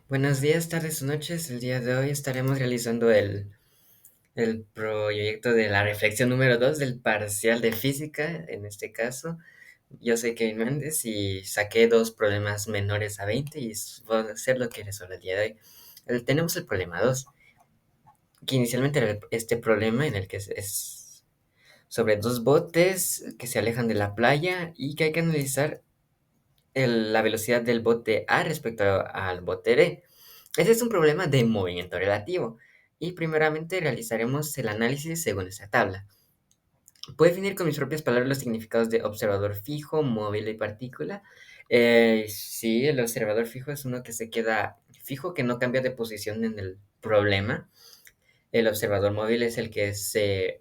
Buenos días, tardes o noches. El día de hoy estaremos realizando el proyecto de la reflexión número 2 del parcial de física. En este caso, yo soy Kevin Méndez y saqué dos problemas menores a 20 y voy a hacer lo que resuelvo el día de hoy. Tenemos el problema 2 que inicialmente era este problema en el que es sobre dos botes que se alejan de la playa y que hay que analizar la velocidad del bote A respecto al bote B. Ese es un problema de movimiento relativo y primeramente realizaremos el análisis según esta tabla. Puedo definir con mis propias palabras los significados de observador fijo, móvil y partícula. Sí, el observador fijo es uno que se queda fijo, que no cambia de posición en el problema. El observador móvil es el que se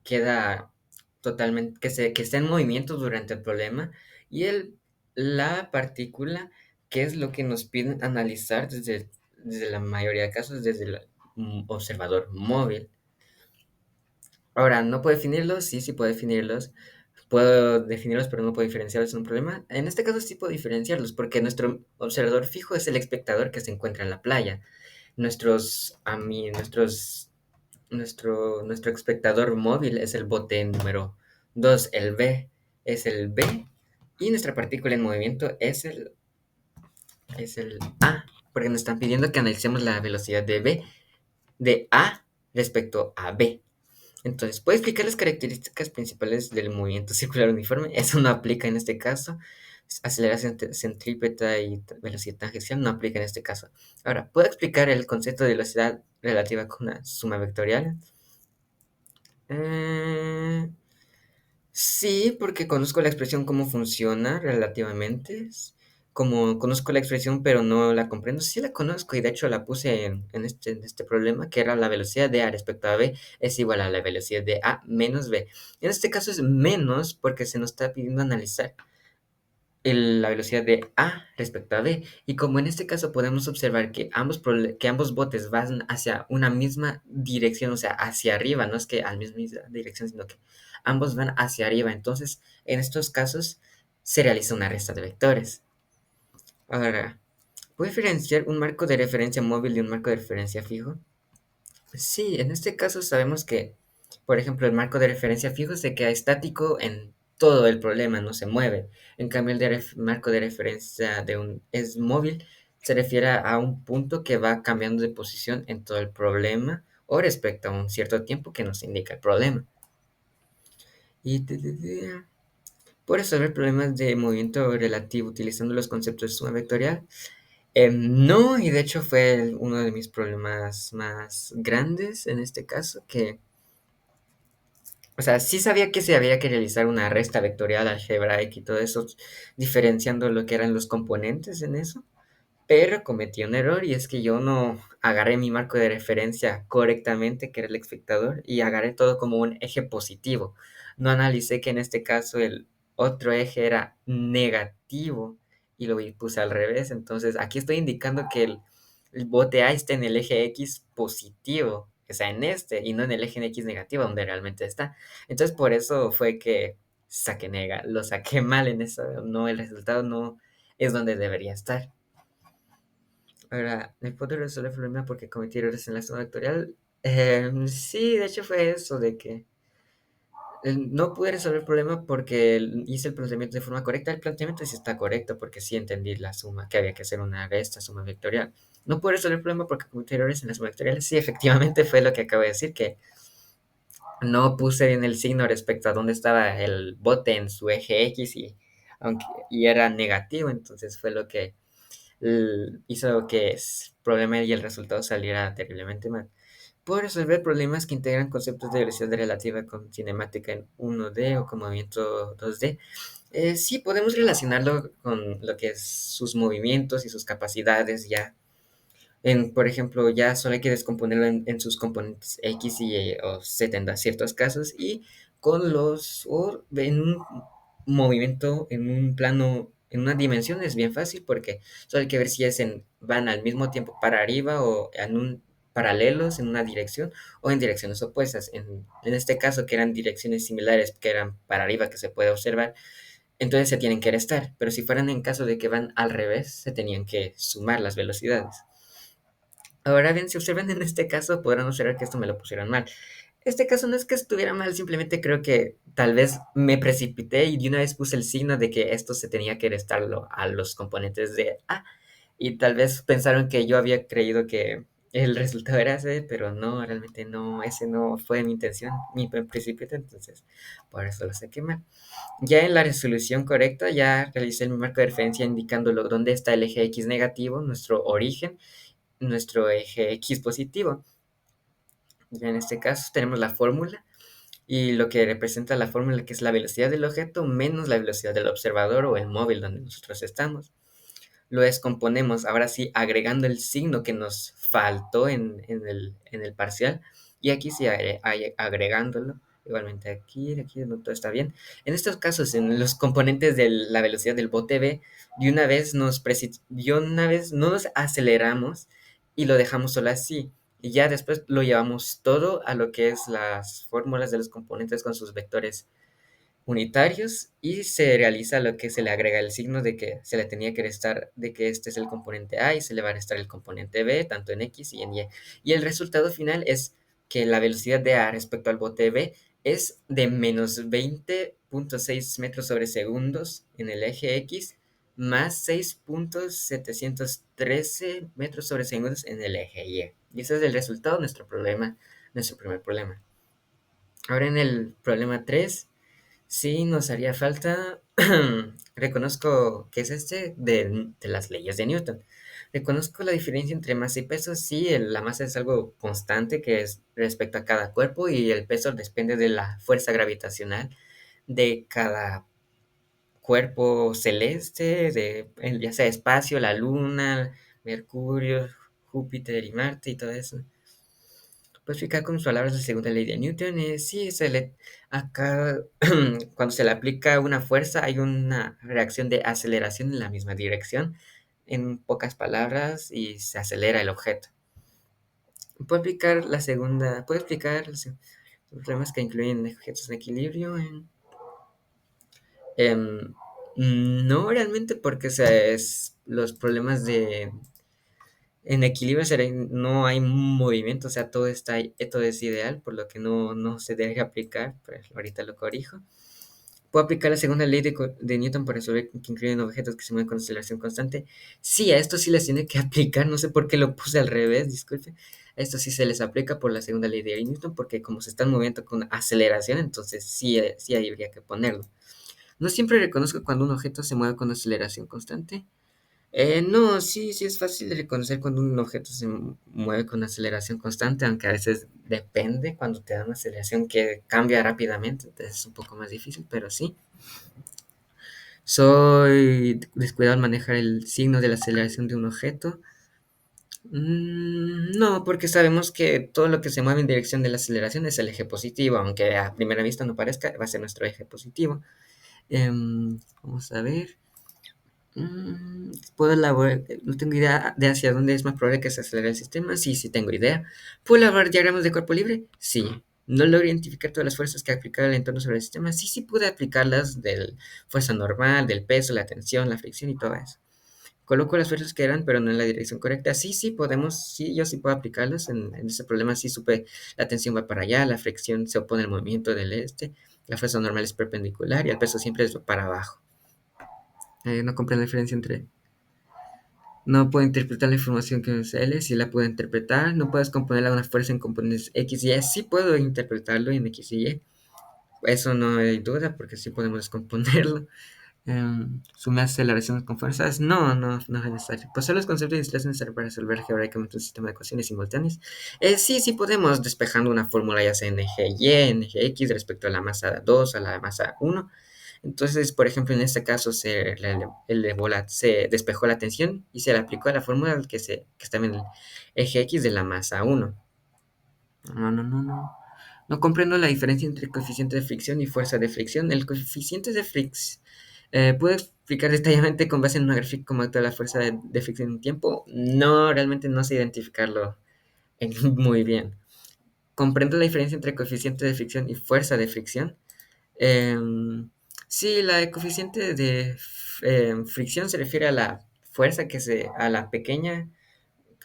queda totalmente, que está en movimiento durante el problema. Y la partícula, que es lo que nos piden analizar desde la mayoría de casos, desde el observador móvil. Ahora, ¿no puedo definirlos? Sí, sí puedo definirlos. Puedo definirlos, pero no puedo diferenciarlos en un problema. En este caso sí puedo diferenciarlos, porque nuestro observador fijo es el espectador que se encuentra en la playa. Nuestros, a mí, nuestros nuestro espectador móvil es el bote número 2, el B es el B, y nuestra partícula en movimiento es el A, porque nos están pidiendo que analicemos la velocidad de B, de A respecto a B. Entonces, ¿puedo explicar las características principales del movimiento circular uniforme? Eso no aplica en este caso. Aceleración centrípeta y velocidad tangencial no aplica en este caso. Ahora, ¿puedo explicar el concepto de velocidad relativa con una suma vectorial? Eh, sí, porque conozco la expresión cómo funciona relativamente. Como conozco la expresión, pero no la comprendo. Sí la conozco y de hecho la puse en este problema, que era la velocidad de A respecto a B es igual a la velocidad de A menos B. En este caso es menos porque se nos está pidiendo analizar la velocidad de A respecto a B. Y como en este caso podemos observar que ambos botes van hacia una misma dirección, o sea, hacia arriba, no es que a la misma dirección, sino que ambos van hacia arriba. Entonces, en estos casos se realiza una resta de vectores. Ahora, ¿puedo diferenciar un marco de referencia móvil de un marco de referencia fijo? Sí, en este caso sabemos que, por ejemplo, el marco de referencia fijo se queda estático en todo el problema, no se mueve. En cambio, marco de referencia es móvil, se refiere a un punto que va cambiando de posición en todo el problema o respecto a un cierto tiempo que nos indica el problema. Y por resolver problemas de movimiento relativo utilizando los conceptos de suma vectorial, no, y de hecho fue uno de mis problemas más grandes en este caso, o sea, sí sabía que se había que realizar una resta vectorial algebraica y todo eso, diferenciando lo que eran los componentes en eso, pero cometí un error y es que yo no agarré mi marco de referencia correctamente, que era el espectador, y agarré todo como un eje positivo. No analicé que en este caso el otro eje era negativo y lo puse al revés. Entonces aquí estoy indicando que el bote A está en el eje X positivo, o sea, en este, y no en el eje X negativo, donde realmente está. Entonces por eso fue que lo saqué mal en eso, no, el resultado no es donde debería estar. Ahora, ¿me puedo resolver el problema porque cometí errores en la suma vectorial? Sí, de hecho fue eso, de que no pude resolver el problema porque hice el planteamiento de forma correcta. El planteamiento sí está correcto porque sí entendí la suma, que había que hacer una resta, suma vectorial. No pude resolver el problema porque cometí errores en la suma vectorial. Sí, efectivamente fue lo que acabo de decir, que no puse bien el signo respecto a dónde estaba el bote en su eje X y era negativo, entonces fue lo que hizo que el problema y el resultado saliera terriblemente mal. Puedo resolver problemas que integran conceptos de velocidad relativa con cinemática en 1D o con movimiento 2D. Sí, podemos relacionarlo con lo que es sus movimientos y sus capacidades ya. Por ejemplo, ya solo hay que descomponerlo en sus componentes X o Z en ciertos casos y o en un movimiento, en un plano, en una dimensión es bien fácil porque solo hay que ver si van al mismo tiempo para arriba o paralelos en una dirección o en direcciones opuestas. En este caso, que eran direcciones similares, que eran para arriba, que se puede observar, entonces se tienen que restar, pero si fueran en caso de que van al revés, se tenían que sumar las velocidades. Ahora bien, si observan en este caso, podrán observar que esto me lo pusieron mal. Este caso no es que estuviera mal, simplemente creo que tal vez me precipité y de una vez puse el signo de que esto se tenía que restarlo a los componentes de A. Y tal vez pensaron que yo había creído que el resultado era ese, pero no, realmente no, ese no fue mi intención, mi precipité, entonces por eso lo saqué mal. Ya en la resolución correcta, ya realicé mi marco de referencia indicándolo dónde está el eje X negativo, nuestro origen, nuestro eje X positivo. Ya en este caso tenemos la fórmula y lo que representa la fórmula, que es la velocidad del objeto menos la velocidad del observador o el móvil donde nosotros estamos. Lo descomponemos, ahora sí, agregando el signo que nos faltó en el parcial, y aquí sí agregándolo. Igualmente aquí no todo está bien. En estos casos, en los componentes de la velocidad del bote B, de una vez no nos aceleramos y lo dejamos solo así. Y ya después lo llevamos todo a lo que es las fórmulas de los componentes con sus vectores unitarios y se realiza lo que se le agrega el signo de que se le tenía que restar de que este es el componente A y se le va a restar el componente B, tanto en X y en Y. Y el resultado final es que la velocidad de A respecto al bote B es de menos 20,6 metros sobre segundos en el eje X más 6,713 metros sobre segundos en el eje Y. Y ese es el resultado de nuestro problema, nuestro primer problema. Ahora en el problema 3. Sí, nos haría falta. Reconozco que es de las leyes de Newton. Reconozco la diferencia entre masa y peso. Sí, la masa es algo constante que es respecto a cada cuerpo y el peso depende de la fuerza gravitacional de cada cuerpo celeste, ya sea espacio, la luna, Mercurio, Júpiter y Marte y todo eso. Pues explicar con sus palabras la segunda ley de Newton es, sí, acá cuando se le aplica una fuerza hay una reacción de aceleración en la misma dirección, en pocas palabras, y se acelera el objeto. Puedo explicar los problemas que incluyen objetos en equilibrio. Em, no realmente porque los problemas en equilibrio no hay movimiento, o sea, todo es ideal, por lo que no se debe aplicar, pues ahorita lo corrijo. ¿Puedo aplicar la segunda ley de Newton para resolver que incluyen objetos que se mueven con aceleración constante? Sí, a esto sí les tiene que aplicar, no sé por qué lo puse al revés, disculpe. A esto sí se les aplica por la segunda ley de Newton, porque como se están moviendo con aceleración, entonces sí habría que ponerlo. No siempre reconozco cuando un objeto se mueve con aceleración constante. No, sí es fácil de reconocer cuando un objeto se mueve con aceleración constante, aunque a veces depende cuando te da una aceleración que cambia rápidamente, entonces es un poco más difícil, pero sí. Soy descuidado al manejar el signo de la aceleración de un objeto. No, porque sabemos que todo lo que se mueve en dirección de la aceleración es el eje positivo, aunque a primera vista no parezca, va a ser nuestro eje positivo. Vamos a ver. ¿Puedo elaborar? No tengo idea de hacia dónde es más probable que se acelere el sistema. Sí tengo idea. ¿Puedo elaborar diagramas de cuerpo libre? Sí. ¿No logro identificar todas las fuerzas que aplicar el entorno sobre el sistema? Sí pude aplicarlas del fuerza normal, del peso, la tensión, la fricción y todo eso. Coloco las fuerzas que eran, pero no en la dirección correcta. Sí podemos, sí, yo sí puedo aplicarlas. En ese problema sí supe, la tensión va para allá, la fricción se opone al movimiento del la fuerza normal es perpendicular y el peso siempre es para abajo. No comprendo la diferencia entre no puedo interpretar la información que me sale, si la puedo interpretar, no puedes componerla de una fuerza en componentes X y Y, sí puedo interpretarlo en X y Y, eso no hay duda porque sí podemos descomponerlo. ¿Sume aceleraciones con fuerzas? No es necesario. Posee los conceptos y instalaciones necesarios para resolver algebraicamente un sistema de ecuaciones simultáneas. Sí podemos despejando una fórmula ya sea en eje Y, en eje X respecto a la masa 2 a la masa 1. Entonces, por ejemplo, en este caso se despejó la tensión y se le aplicó a la fórmula que está en el eje X de la masa 1. No. No comprendo la diferencia entre coeficiente de fricción y fuerza de fricción. El coeficiente de fricción, ¿puedo explicar detalladamente con base en una gráfica cómo actúa la fuerza de fricción en un tiempo? No, realmente no sé identificarlo muy bien. Comprendo la diferencia entre coeficiente de fricción y fuerza de fricción. Em, Sí, la de coeficiente de fricción se refiere a la fuerza a la pequeña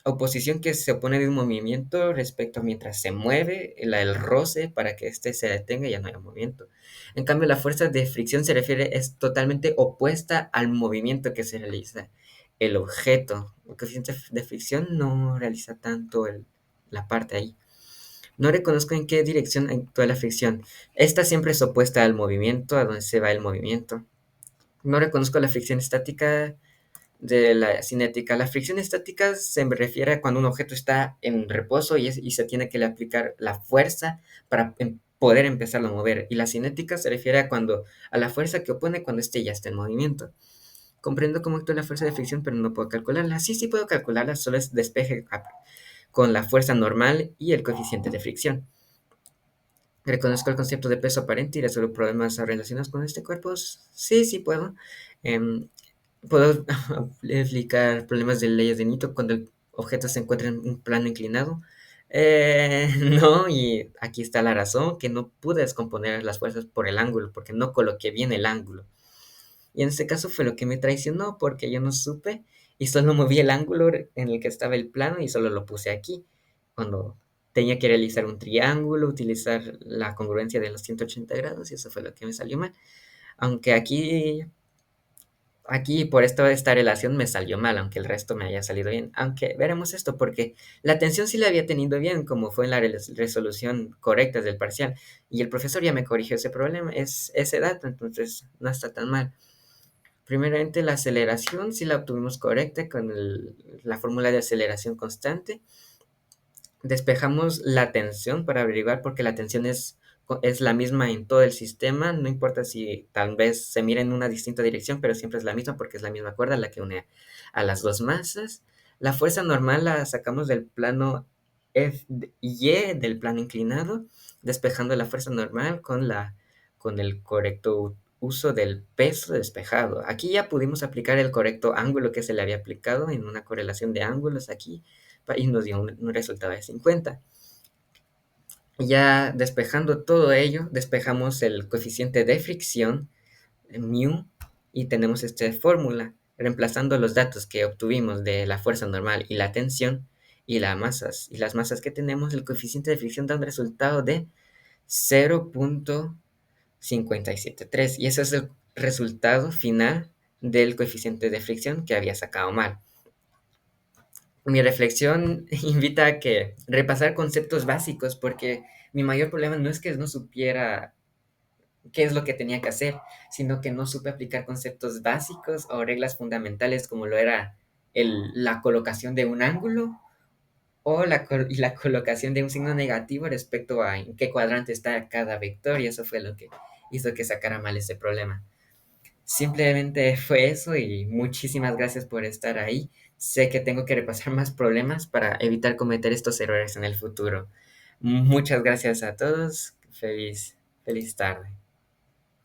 oposición que se opone de un movimiento respecto a mientras se mueve, el roce para que éste se detenga y ya no haya movimiento. En cambio, la fuerza de fricción es totalmente opuesta al movimiento que se realiza el objeto. El coeficiente de fricción no realiza tanto la parte ahí. No reconozco en qué dirección actúa la fricción. Esta siempre es opuesta al movimiento, a donde se va el movimiento. No reconozco la fricción estática de la cinética. La fricción estática se refiere a cuando un objeto está en reposo y se tiene que le aplicar la fuerza para poder empezarlo a mover. Y la cinética se refiere a la fuerza que opone cuando éste ya está en movimiento. Comprendo cómo actúa la fuerza de fricción, pero no puedo calcularla. Sí, sí puedo calcularla, solo es despeje con la fuerza normal y el coeficiente de fricción. Reconozco el concepto de peso aparente y resuelvo problemas relacionados con este cuerpo. Sí, sí puedo. Em, Puedo explicar problemas de leyes de Newton cuando el objeto se encuentra en un plano inclinado. No, y aquí está la razón, que no pude descomponer las fuerzas por el ángulo, porque no coloqué bien el ángulo. Y en este caso fue lo que me traicionó, porque yo no supe y solo moví el ángulo en el que estaba el plano y solo lo puse aquí. Cuando tenía que realizar un triángulo, utilizar la congruencia de los 180 grados y eso fue lo que me salió mal. Aunque aquí por esta relación me salió mal, aunque el resto me haya salido bien. Aunque veremos esto, porque la atención sí la había tenido bien, como fue en la resolución correcta del parcial. Y el profesor ya me corrigió ese problema, es ese dato, entonces no está tan mal. Primeramente, la aceleración sí la obtuvimos correcta con la fórmula de aceleración constante. Despejamos la tensión para averiguar porque la tensión es la misma en todo el sistema, no importa si tal vez se mira en una distinta dirección, pero siempre es la misma porque es la misma cuerda la que une a las dos masas. La fuerza normal la sacamos del plano Y del plano inclinado, despejando la fuerza normal con el correcto uso del peso despejado. Aquí ya pudimos aplicar el correcto ángulo que se le había aplicado en una correlación de ángulos aquí y nos dio un resultado de 50. Ya despejando todo ello, despejamos el coeficiente de fricción, mu, y tenemos esta fórmula, reemplazando los datos que obtuvimos de la fuerza normal y la tensión y las masas que tenemos, el coeficiente de fricción da un resultado de 0.573 y ese es el resultado final del coeficiente de fricción que había sacado mal. Mi reflexión invita a que repasar conceptos básicos, porque mi mayor problema no es que no supiera qué es lo que tenía que hacer, sino que no supe aplicar conceptos básicos o reglas fundamentales como lo era la colocación de un ángulo o la colocación de un signo negativo respecto a en qué cuadrante está cada vector, y eso fue lo que hizo que sacara mal ese problema. Simplemente fue eso y muchísimas gracias por estar ahí. Sé que tengo que repasar más problemas para evitar cometer estos errores en el futuro. Muchas gracias a todos. Feliz tarde.